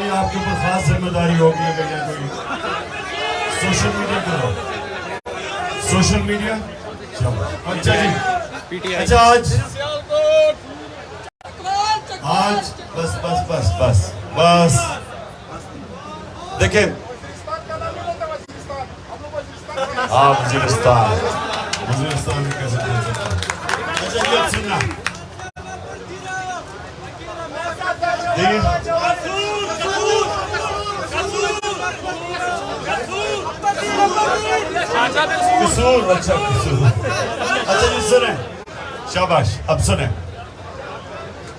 نہیں آپ کے اوپر خاص ذمہ داری ہوگی اگر یہ کوئی سوشل میڈیا پر سوشل میڈیا اچھا جی اچھا آج بس بس بس بس بس دیکھیں آپ وزیرستان میں کیسے پہنچ سکتے ہیں اچھا یہ سننا قصور اچھا قصور اچھا جی سنیں شاباش اب سنیں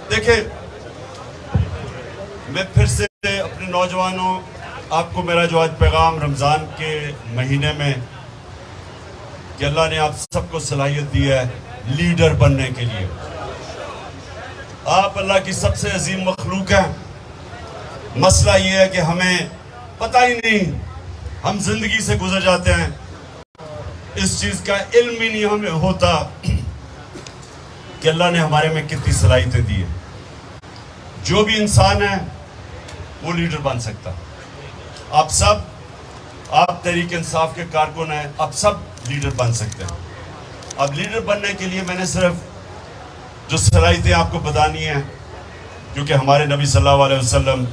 دیکھیں میں پھر سے اپنے نوجوانوں آپ کو میرا جو آج پیغام رمضان کے مہینے میں کہ اللہ نے آپ سب کو صلاحیت دی ہے لیڈر بننے کے لیے آپ اللہ کی سب سے عظیم مخلوق ہیں مسئلہ یہ ہے کہ ہمیں پتہ ہی نہیں ہم زندگی سے گزر جاتے ہیں اس چیز کا علم ہی نہیں ہمیں ہوتا کہ اللہ نے ہمارے میں کتنی صلاحیتیں دی ہیں جو بھی انسان ہے وہ لیڈر بن سکتا آپ سب آپ تحریک انصاف کے کارکن ہیں آپ سب لیڈر بن سکتے ہیں اب لیڈر بننے کے لیے میں نے صرف جو صلاحیتیں آپ کو بتانی ہیں کیونکہ ہمارے نبی صلی اللہ علیہ وسلم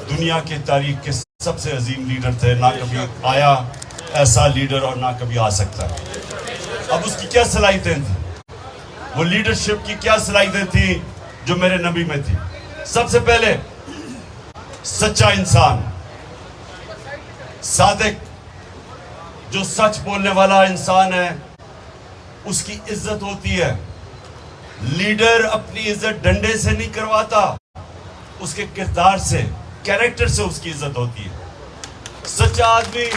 دنیا کی تاریخ کے سب سے عظیم لیڈر تھے نہ کبھی آیا ایسا لیڈر اور نہ کبھی آ سکتا اب اس کی کیا صلاحیتیں تھیں وہ لیڈرشپ کی کیا صلاحیتیں تھیں جو میرے نبی میں تھی سب سے پہلے سچا انسان صادق جو سچ بولنے والا انسان ہے اس کی عزت ہوتی ہے لیڈر اپنی عزت ڈنڈے سے نہیں کرواتا اس کے کردار سے کیریکٹر سے اس کی عزت ہوتی ہے سچا آدمی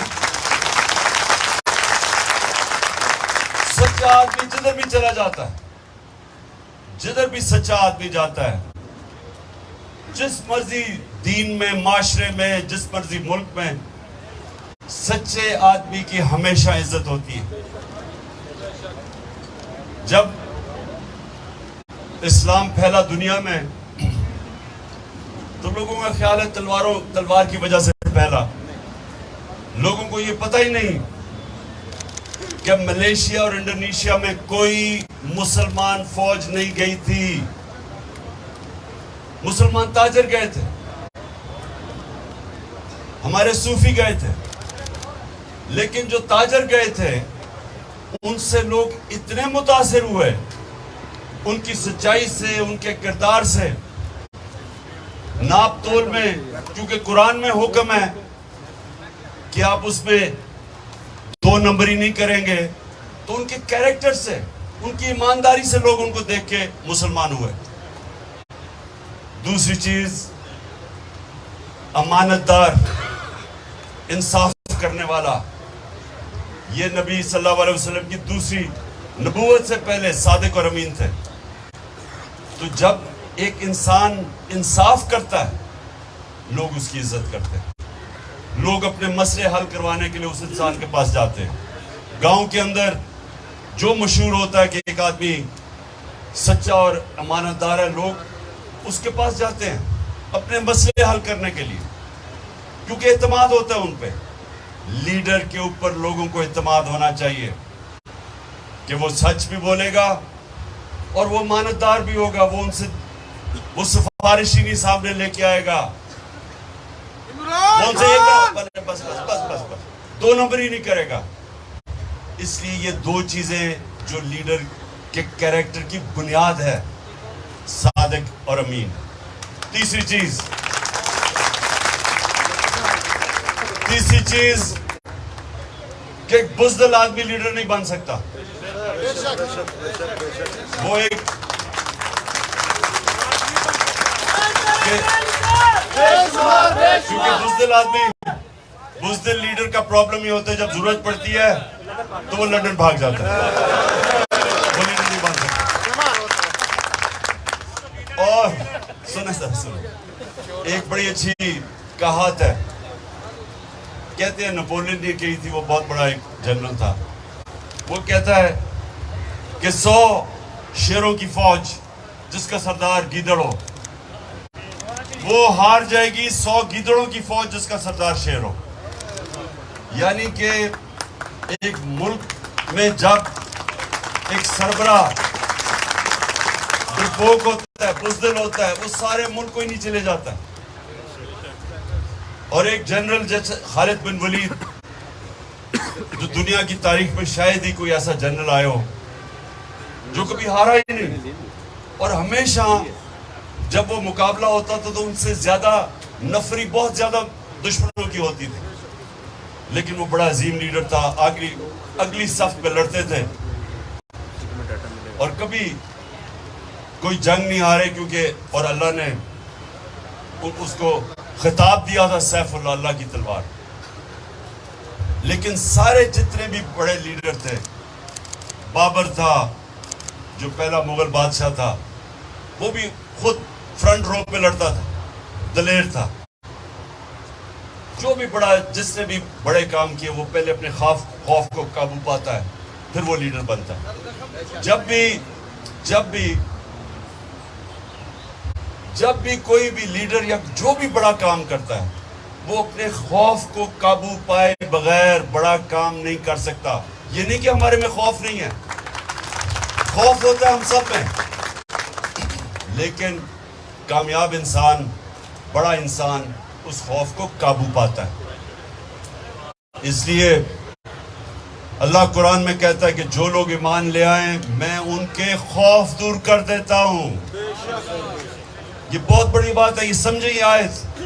جدھر بھی چلا جاتا ہے جدھر بھی سچا آدمی جاتا ہے جس مرضی دین میں معاشرے میں جس مرضی ملک میں سچے آدمی کی ہمیشہ عزت ہوتی ہے جب اسلام پھیلا دنیا میں تو لوگوں کا خیال ہے تلوار کی وجہ سے پھیلا لوگوں کو یہ پتہ ہی نہیں کہ ملیشیا اور انڈونیشیا میں کوئی مسلمان فوج نہیں گئی تھی مسلمان تاجر گئے تھے ہمارے صوفی گئے تھے لیکن جو تاجر گئے تھے ان سے لوگ اتنے متاثر ہوئے ان کی سچائی سے ان کے کردار سے ناپ تول میں کیونکہ قرآن میں حکم ہے کہ آپ اس میں 2 نمبری نہیں کریں گے تو ان کے کیریکٹر سے ان کی ایمانداری سے لوگ ان کو دیکھ کے مسلمان ہوئے دوسری چیز امانت دار انصاف کرنے والا یہ نبی صلی اللہ علیہ وسلم کی دوسری نبوت سے پہلے صادق اور امین تھے تو جب ایک انسان انصاف کرتا ہے لوگ اس کی عزت کرتے ہیں لوگ اپنے مسئلے حل کروانے کے لیے اس انسان کے پاس جاتے ہیں گاؤں کے اندر جو مشہور ہوتا ہے کہ ایک آدمی سچا اور امانت دار ہے لوگ اس کے پاس جاتے ہیں اپنے مسئلے حل کرنے کے لیے کیونکہ اعتماد ہوتا ہے ان پہ لیڈر کے اوپر لوگوں کو اعتماد ہونا چاہیے کہ وہ سچ بھی بولے گا اور وہ امانت دار بھی ہوگا وہ سفارشی نہیں سامنے لے کے آئے گا وہ ان سے یہ بس 2 نمبر ہی نہیں کرے گا اس لیے یہ 2 چیزیں جو لیڈر کے کیریکٹر کی بنیاد ہے صادق اور امین تیسری چیز کہ ایک بزدل آدمی لیڈر نہیں بن سکتا وہ ایک کیونکہ بزدل لیڈر کا پرابلم یہ ہوتا ہے جب ضرورت پڑتی ہے تو وہ لندن بھاگ جاتا ہے وہ لیڈر نہیں بن سکتا اور سنیں ایک بڑی اچھی کہات ہے کہتے ہیں نپولین نے کہی تھی وہ بہت بڑا ایک جنرل تھا وہ کہتا ہے کہ 100 شیروں کی فوج جس کا سردار گیدڑ ہو وہ ہار جائے گی 100 گیدڑوں کی فوج جس کا سردار شیر ہو. یعنی کہ ایک ملک میں جب ایک سربراہ ڈرپوک ہوتا ہے, بزدل ہوتا ہے, وہ سارے ملک کو ہی نہیں چلے جاتا ہے. اور ایک جنرل جیسے خالد بن ولید, جو دنیا کی تاریخ میں شاید ہی کوئی ایسا جنرل آئے ہو جو کبھی ہارا ہی نہیں, اور ہمیشہ جب وہ مقابلہ ہوتا تھا تو ان سے زیادہ نفری بہت زیادہ دشمنوں کی ہوتی تھی, لیکن وہ بڑا عظیم لیڈر تھا. اگلی صف پہ لڑتے تھے اور کبھی کوئی جنگ نہیں ہارے, کیونکہ اور اللہ نے اس کو خطاب دیا تھا سیف اللہ, اللہ کی تلوار. لیکن سارے جتنے بھی بڑے لیڈر تھے, بابر تھا جو پہلا مغل بادشاہ تھا, وہ بھی خود فرنٹ رو پہ لڑتا تھا, دلیر تھا. جو بھی بڑا, جس نے بھی بڑے کام کیے, وہ پہلے اپنے خوف کو قابو پاتا ہے, پھر وہ لیڈر بنتا ہے. جب بھی کوئی بھی لیڈر یا جو بھی بڑا کام کرتا ہے, وہ اپنے خوف کو قابو پائے بغیر بڑا کام نہیں کر سکتا. یہ نہیں کہ ہمارے میں خوف نہیں ہے, خوف ہوتا ہے ہم سب میں, لیکن کامیاب انسان, بڑا انسان اس خوف کو قابو پاتا ہے. اس لیے اللہ قرآن میں کہتا ہے کہ جو لوگ ایمان لے آئیں میں ان کے خوف دور کر دیتا ہوں. یہ بہت بڑی بات ہے, یہ سمجھیں یہ آیت.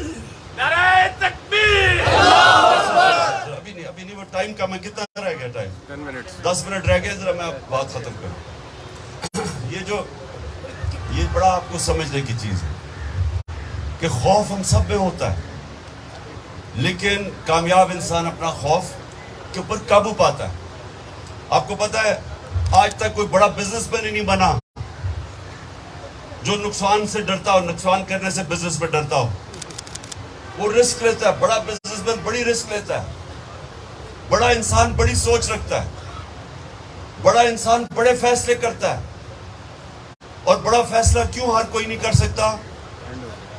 نعرہ تکبیر! ابھی نہیں, وہ ٹائم کا میں کتنا رہ گیا, ٹائم 10 منٹ رہ گئے, ذرا میں بات ختم کروں. یہ بڑا آپ کو سمجھنے کی چیز ہے کہ خوف ہم سب میں ہوتا ہے, لیکن کامیاب انسان اپنا خوف کے اوپر قابو پاتا ہے. آپ کو پتا ہے آج تک کوئی بڑا بزنس مین ہی نہیں بنا جو نقصان سے ڈرتا ہو, نقصان کرنے سے بزنس میں ڈرتا ہو. وہ رسک لیتا ہے, بڑا بزنس مین بڑی رسک لیتا ہے. بڑا انسان بڑی سوچ رکھتا ہے, بڑا انسان بڑے فیصلے کرتا ہے. اور بڑا فیصلہ کیوں ہر کوئی نہیں کر سکتا؟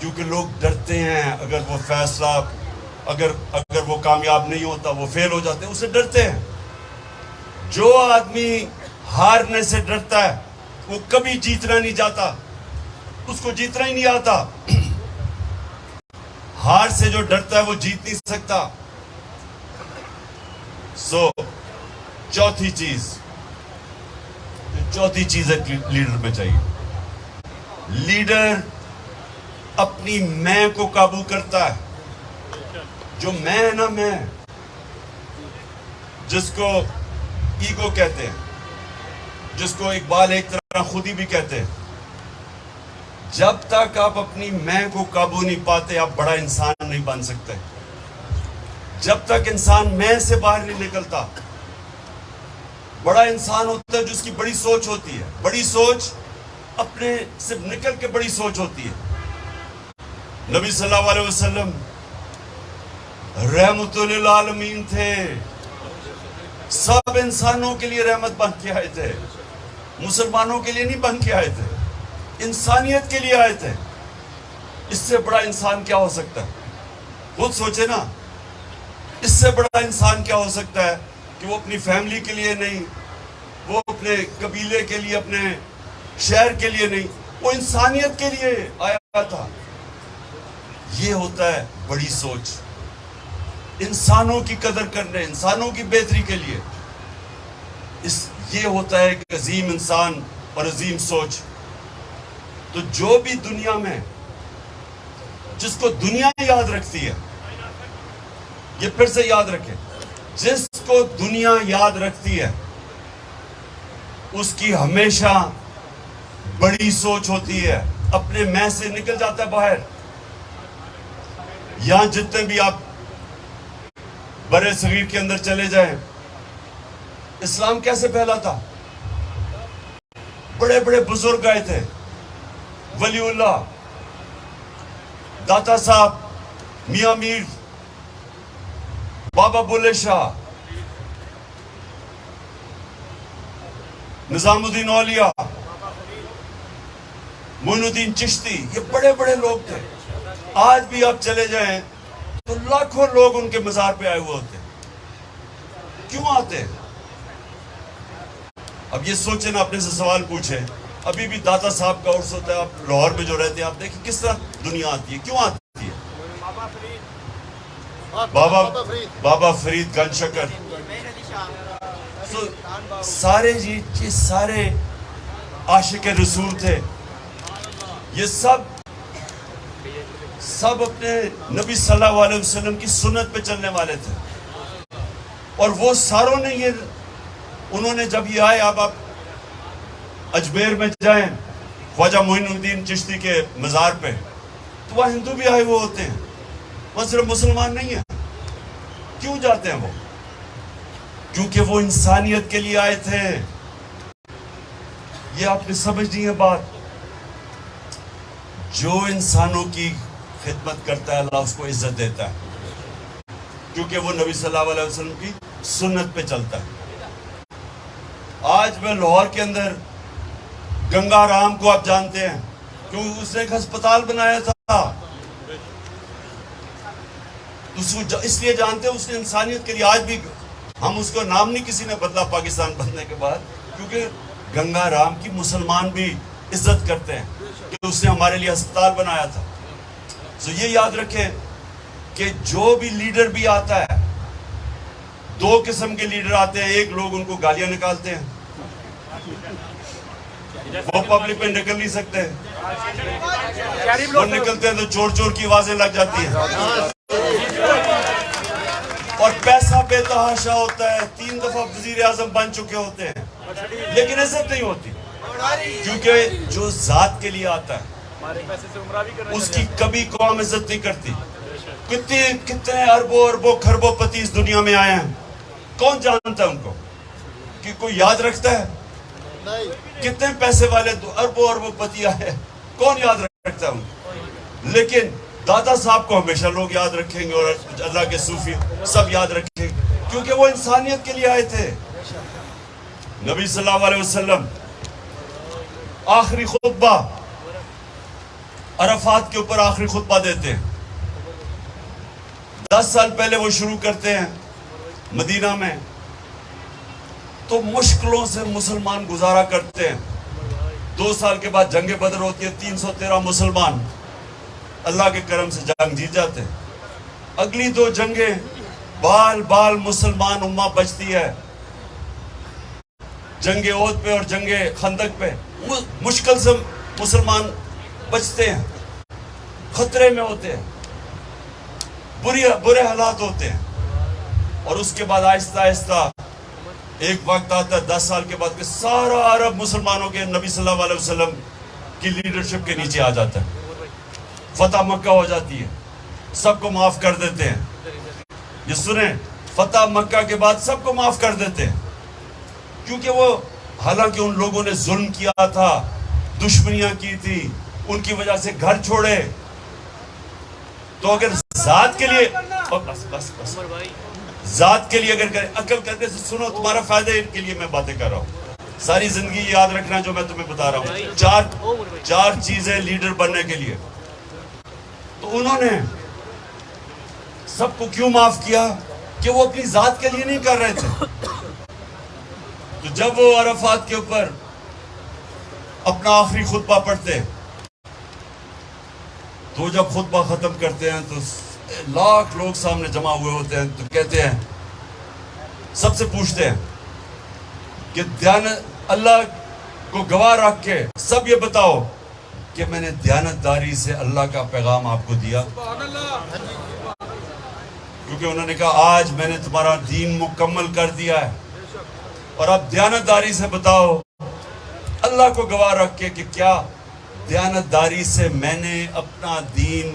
کیونکہ لوگ ڈرتے ہیں. اگر وہ فیصلہ اگر وہ کامیاب نہیں ہوتا, وہ فیل ہو جاتے ہیں, اسے ڈرتے ہیں. جو آدمی ہارنے سے ڈرتا ہے وہ کبھی جیتنا نہیں جاتا, اس کو جیتنا ہی نہیں آتا. ہار سے جو ڈرتا ہے وہ جیت نہیں سکتا. چوتھی چیز ایک لیڈر میں چاہیے. لیڈر اپنی میں کو قابو کرتا ہے. جو میں ہے نا, میں جس کو ایگو کہتے ہیں, جس کو اقبال ایک طرح خودی بھی کہتے ہیں, جب تک آپ اپنی میں کو قابو نہیں پاتے آپ بڑا انسان نہیں بن سکتے. جب تک انسان میں سے باہر نہیں نکلتا, بڑا انسان ہوتا ہے جس کی بڑی سوچ ہوتی ہے. بڑی سوچ اپنے سے نکل کے بڑی سوچ ہوتی ہے. نبی صلی اللہ علیہ وسلم رحمت للعالمین تھے, سب انسانوں کے لیے رحمت بن کے آئے تھے. مسلمانوں کے لیے نہیں بن کے آئے تھے, انسانیت کے لیے آئے تھے. اس سے بڑا انسان کیا ہو سکتا ہے؟ خود سوچے نا, اس سے بڑا انسان کیا ہو سکتا ہے کہ وہ اپنی فیملی کے لیے نہیں, وہ اپنے قبیلے کے لیے, اپنے شہر کے لیے نہیں, وہ انسانیت کے لیے آیا تھا. یہ ہوتا ہے بڑی سوچ, انسانوں کی قدر کرنے, انسانوں کی بہتری کے لیے. یہ ہوتا ہے ایک عظیم انسان اور عظیم سوچ. تو جو بھی دنیا میں, جس کو دنیا یاد رکھتی ہے, یہ پھر سے یاد رکھیں, جس کو دنیا یاد رکھتی ہے اس کی ہمیشہ بڑی سوچ ہوتی ہے, اپنے میں سے نکل جاتا ہے باہر. یہاں جتنے بھی آپ برے صغیر کے اندر چلے جائیں, اسلام کیسے پھیلا تھا؟ بڑے بڑے بزرگ آئے تھے, ولی اللہ, داتا صاحب, میاں میر, بابا بلے شاہ, نظام الدین اولیاء, معین الدین چشتی, یہ بڑے بڑے لوگ تھے. آج بھی آپ چلے جائیں تو لاکھوں لوگ ان کے مزار پہ آئے ہوئے ہوتے ہیں. کیوں آتے ہیں؟ اب یہ سوچیں نا، اپنے سے سوال پوچھیں. ابھی بھی داتا صاحب کا عرس ہوتا ہے، آپ لاہور میں جو رہتے ہیں، آپ دیکھیں کس طرح دنیا آتی ہے. کیوں آتی ہے؟ بابا فرید گن شکر، سارے یہ سارے عاشق رسول تھے. یہ سب اپنے نبی صلی اللہ علیہ وسلم کی سنت پہ چلنے والے تھے. اور وہ ساروں نے انہوں نے جب یہ آئے، اب آپ اجمیر میں جائیں خواجہ معین الدین چشتی کے مزار پہ، تو وہاں ہندو بھی آئے ہوئے ہوتے ہیں، وہاں صرف مسلمان نہیں ہیں. کیوں جاتے ہیں وہ؟ کیونکہ وہ انسانیت کے لیے آئے تھے. یہ آپ نے سمجھنی ہے بات. جو انسانوں کی خدمت کرتا ہے اللہ اس کو عزت دیتا ہے، کیونکہ وہ نبی صلی اللہ علیہ وسلم کی سنت پہ چلتا ہے. آج میں لاہور کے اندر گنگا رام کو آپ جانتے ہیں، کیونکہ اس نے ایک ہسپتال بنایا تھا. اس لیے جانتے ہیں اس نے انسانیت کے لیے. آج بھی ہم اس کو نام نہیں کسی نے بدلا پاکستان بننے کے بعد، کیونکہ گنگا رام کی مسلمان بھی عزت کرتے ہیں کہ اس نے ہمارے لیے ہسپتال بنایا تھا. تو یہ یاد رکھیں کہ جو بھی لیڈر بھی آتا ہے، دو قسم کے لیڈر آتے ہیں. ایک لوگ ان کو گالیاں نکالتے ہیں، وہ پبلک پہ نکل نہیں سکتے، وہ نکلتے ہیں تو چور چور کی آوازیں لگ جاتی ہیں. اور پیسہ بے تحاشا ہوتا ہے، 3 دفعہ وزیر اعظم بن چکے ہوتے ہیں، لیکن عزت نہیں ہوتی. کیونکہ جو ذات کے لیے آتا ہے اس کی کبھی قوم عزت نہیں کرتی. کتنے اربوں خربوں پتی اس دنیا میں آئے ہیں، کون جانتا ہے ان کو؟ کہ کوئی یاد رکھتا ہے؟ کتنے پیسے والے اربوں پتی آئے، کون یاد رکھتا ہے ان کو؟ لیکن دادا صاحب کو ہمیشہ لوگ یاد رکھیں گے، اور اللہ کے صوفی سب یاد رکھیں گے، کیونکہ وہ انسانیت کے لیے آئے تھے. نبی صلی اللہ علیہ وسلم آخری خطبہ عرفات کے اوپر آخری خطبہ دیتے ہیں. 10 سال پہلے وہ شروع کرتے ہیں مدینہ میں، تو مشکلوں سے مسلمان گزارا کرتے ہیں. 2 سال کے بعد جنگ بدر ہوتی ہے، 313 مسلمان اللہ کے کرم سے جنگ جیت جاتے ہیں. اگلی 2 جنگیں بال مسلمان امہ بچتی ہے. جنگ احد پہ اور جنگ خندق پہ مشکل سے مسلمان بچتے ہیں، خطرے میں ہوتے ہیں، برے حالات ہوتے ہیں. اور اس کے بعد آہستہ آہستہ ایک وقت آتا ہے 10 سال کے بعد کہ سارا عرب مسلمانوں کے نبی صلی اللہ علیہ وسلم کی لیڈرشپ کے نیچے آ جاتا ہے. فتح مکہ ہو جاتی ہے، سب کو معاف کر دیتے ہیں. یہ سنیں، فتح مکہ کے بعد سب کو معاف کر دیتے ہیں، کیونکہ وہ حالانکہ ان لوگوں نے ظلم کیا تھا، دشمنیاں کی تھی، ان کی وجہ سے گھر چھوڑے. تو اگر ذات کے لیے بس ذات کے لیے اگر کریں، عقل کرنے سے سنو، تمہارا فائدہ کے لیے میں باتیں کر رہا ہوں. ساری زندگی یاد رکھنا جو میں تمہیں بتا رہا ہوں. چار چیزیں لیڈر بننے کے لیے. تو انہوں نے سب کو کیوں معاف کیا؟ کہ وہ اپنی ذات کے لیے نہیں کر رہے تھے. تو جب وہ عرفات کے اوپر اپنا آخری خطبہ پڑھتے ہیں، تو جب خطبہ ختم کرتے ہیں تو لاکھ لوگ سامنے جمع ہوئے ہوتے ہیں. تو کہتے ہیں، سب سے پوچھتے ہیں کہ اللہ کو گواہ رکھ کے سب یہ بتاؤ کہ میں نے دیانتداری سے اللہ کا پیغام آپ کو دیا. کیونکہ انہوں نے کہا آج میں نے تمہارا دین مکمل کر دیا ہے، اور اب دیانتداری سے بتاؤ اللہ کو گواہ رکھ کے کہ کیا دیانتداری سے میں نے اپنا دین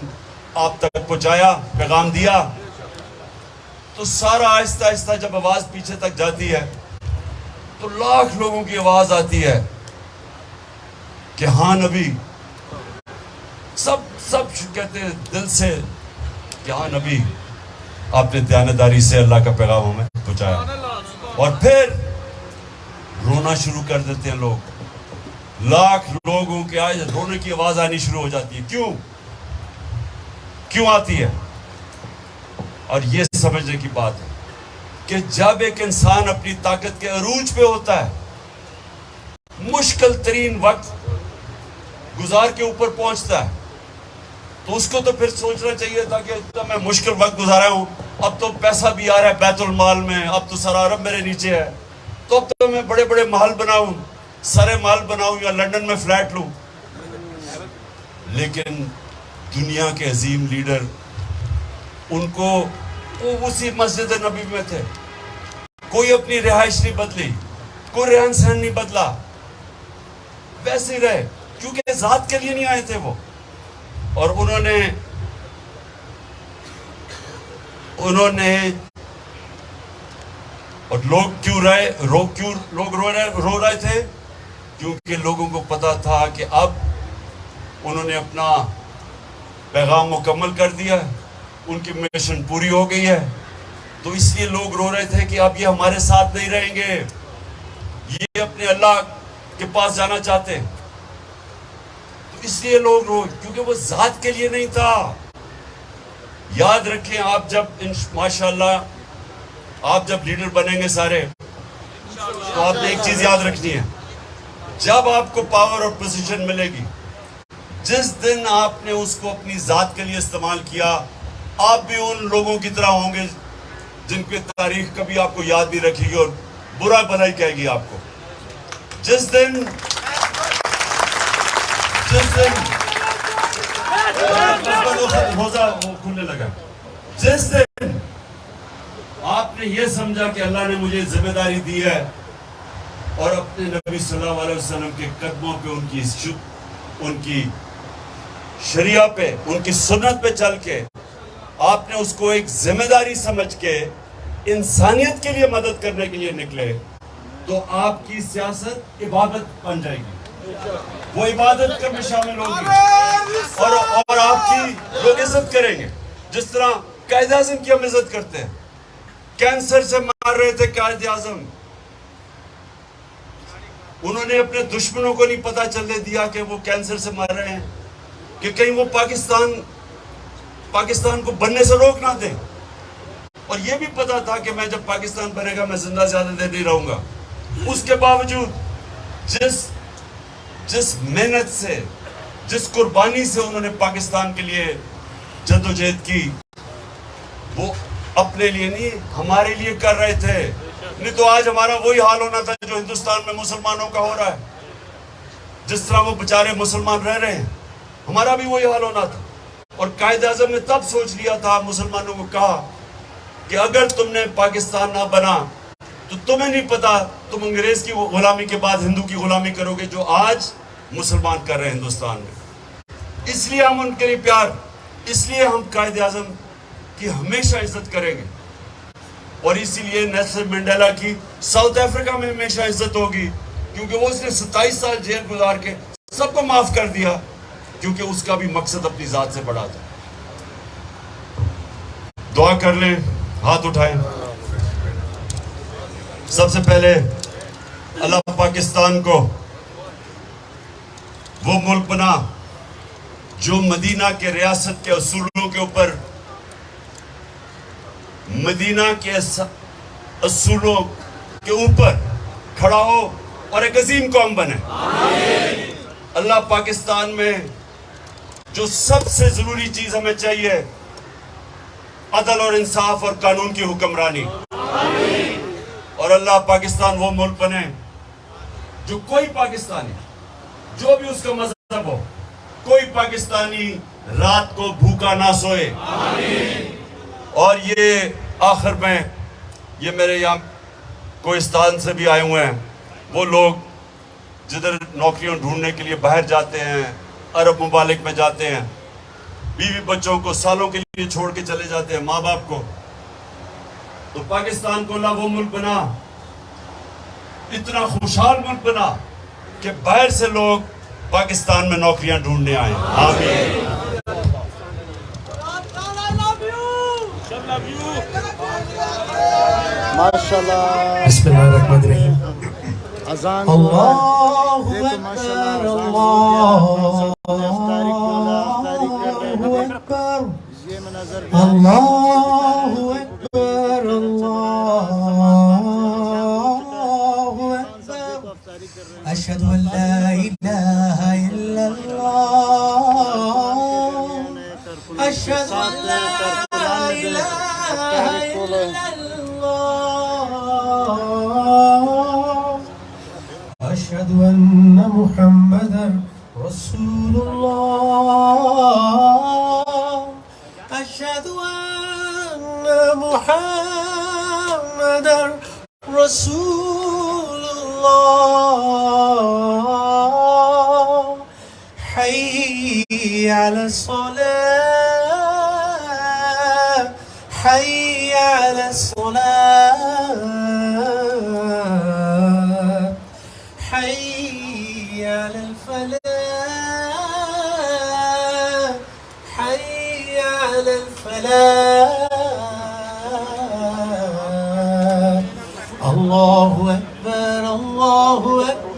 آپ تک پہنچایا، پیغام دیا. تو سارا آہستہ آہستہ جب آواز پیچھے تک جاتی ہے تو لاکھ لوگوں کی آواز آتی ہے کہ ہاں نبی. سب کہتے ہیں دل سے کہ ہاں نبی، آپ نے دیانتداری سے اللہ کا پیغام ہمیں پہنچایا. اور پھر رونا شروع کر دیتے ہیں لوگ. لاکھ لوگوں کے آج رونے کی آواز آنی شروع ہو جاتی ہے. کیوں؟ کیوں آتی ہے؟ اور یہ سمجھنے کی بات ہے کہ جب ایک انسان اپنی طاقت کے عروج پہ ہوتا ہے، مشکل ترین وقت گزار کے اوپر پہنچتا ہے، تو اس کو تو پھر سوچنا چاہیے تھا کہ اتنا میں مشکل وقت گزارا ہوں، اب تو پیسہ بھی آ رہا ہے بیت المال میں، اب تو سارا عرب میرے نیچے ہے، تو اب تو میں بڑے بڑے محل بناؤں، سارے محل بناؤں یا لنڈن میں فلیٹ لوں۔ لیکن دنیا کے عظیم لیڈر، ان کو وہ اسی مسجد نبی میں تھے، کوئی اپنی رہائش نہیں بدلی، کوئی رہن سہن نہیں بدلا، ویسے ہی رہے، کیونکہ ذات کے لیے نہیں آئے تھے وہ۔ اور انہوں نے اور لوگ کیوں رو رہے تھے؟ کیونکہ لوگوں کو پتا تھا کہ اب انہوں نے اپنا پیغام مکمل کر دیا ہے، ان کی مشن پوری ہو گئی ہے، تو اس لیے لوگ رو رہے تھے کہ اب یہ ہمارے ساتھ نہیں رہیں گے، یہ اپنے اللہ کے پاس جانا چاہتے ہیں۔ تو اس لیے لوگ رو، کیونکہ وہ ذات کے لیے نہیں تھا۔ یاد رکھیں، آپ جب ماشاءاللہ آپ جب لیڈر بنیں گے سارے، تو آپ نے ایک چیز یاد رکھنی ہے، جب آپ کو پاور اور پوزیشن ملے گی، جس دن آپ نے اس کو اپنی ذات کے لیے استعمال کیا، آپ بھی ان لوگوں کی طرح ہوں گے جن کی تاریخ کبھی آپ کو یاد نہیں رکھے گی اور برا بھلائی کہے گی آپ کو۔ جس دن روزہ کھلنے لگا، جس دن آپ نے یہ سمجھا کہ اللہ نے مجھے ذمہ داری دی ہے، اور اپنے نبی صلی اللہ علیہ وسلم کے قدموں پہ، ان کی شریعہ پہ، ان کی سنت پہ چل کے آپ نے اس کو ایک ذمہ داری سمجھ کے انسانیت کے لیے مدد کرنے کے لیے نکلے، تو آپ کی سیاست عبادت بن جائے گی، وہ عبادت میں شامل ہوگی، اور آپ کی لوگ عزت کریں گے، جس طرح قائد اعظم کی ہم عزت کرتے ہیں۔ کینسر سے مار رہے تھے قائد اعظم، انہوں نے اپنے دشمنوں کو نہیں پتا چلنے دیا کہ وہ کینسر سے مار رہے ہیں، کہ کہیں وہ پاکستان کو بننے سے روک نہ دیں، اور یہ بھی پتا تھا کہ میں جب پاکستان بنے گا میں زندہ زیادہ دیر نہیں رہوں گا۔ اس کے باوجود جس محنت سے، جس قربانی سے انہوں نے پاکستان کے لیے جدوجہد کی، وہ اپنے لیے نہیں ہمارے لیے کر رہے تھے، نہیں تو آج ہمارا وہی حال ہونا تھا جو ہندوستان میں مسلمانوں کا ہو رہا ہے۔ جس طرح وہ بیچارے مسلمان رہ رہے ہیں، ہمارا بھی وہی حال ہونا تھا۔ اور قائد اعظم نے تب سوچ لیا تھا، مسلمانوں کو کہا کہ اگر تم نے پاکستان نہ بنا تو تمہیں نہیں پتا تم انگریز کی غلامی کے بعد ہندو کی غلامی کرو گے، جو آج مسلمان کر رہے ہیں ہندوستان میں۔ اس لیے ہم ان کے لیے پیار، اس لیے ہم قائد اعظم کی ہمیشہ عزت کریں گے، اور اسی لیے نیلسن منڈیلا کی ساؤتھ افریقہ میں ہمیشہ عزت ہوگی، کیونکہ وہ اس نے 27 سال جیل گزار کے سب کو معاف کر دیا، کیونکہ اس کا بھی مقصد اپنی ذات سے بڑا تھا۔ دعا کر لیں، ہاتھ اٹھائیں۔ سب سے پہلے اللہ پاکستان کو وہ ملک بنا جو مدینہ کے ریاست کے اصولوں کے اوپر، مدینہ کے اصولوں کے اوپر کھڑا ہو اور ایک عظیم قوم بنے۔ اللہ پاکستان میں جو سب سے ضروری چیز ہمیں چاہیے، عدل اور انصاف اور قانون کی حکمرانی، اور اللہ پاکستان وہ ملک بنے جو کوئی پاکستانی، جو بھی اس کا مذہب ہو، کوئی پاکستانی رات کو بھوکا نہ سوئے۔ اور یہ آخر میں، یہ میرے یہاں کوہستان سے بھی آئے ہوئے ہیں وہ لوگ جدھر نوکریوں ڈھونڈنے کے لیے باہر جاتے ہیں، عرب ممالک میں جاتے ہیں، بیوی بچوں کو سالوں کے لیے چھوڑ کے چلے جاتے ہیں، ماں باپ کو، تو پاکستان کو اللہ وہ ملک بنا، اتنا خوشحال ملک بنا کہ باہر سے لوگ پاکستان میں نوکریاں ڈھونڈنے آئیں۔ آمین۔ ماشاءاللہ، بسم اللہ الرحمن الرحیم۔ اذان اللہ ماشاءاللہ، اکبر، اللہ اکبر۔ الله أكبر الله أكبر أشهد أن لا إله إلا الله أشهد أن لا إله إلا الله أشهد أن محمدا رسول الله أشهد أن محمدا رسول الله حي على الصلاة حي على الصلاة حي على الفلاح حي على الفلاح الله أكبر الله أكبر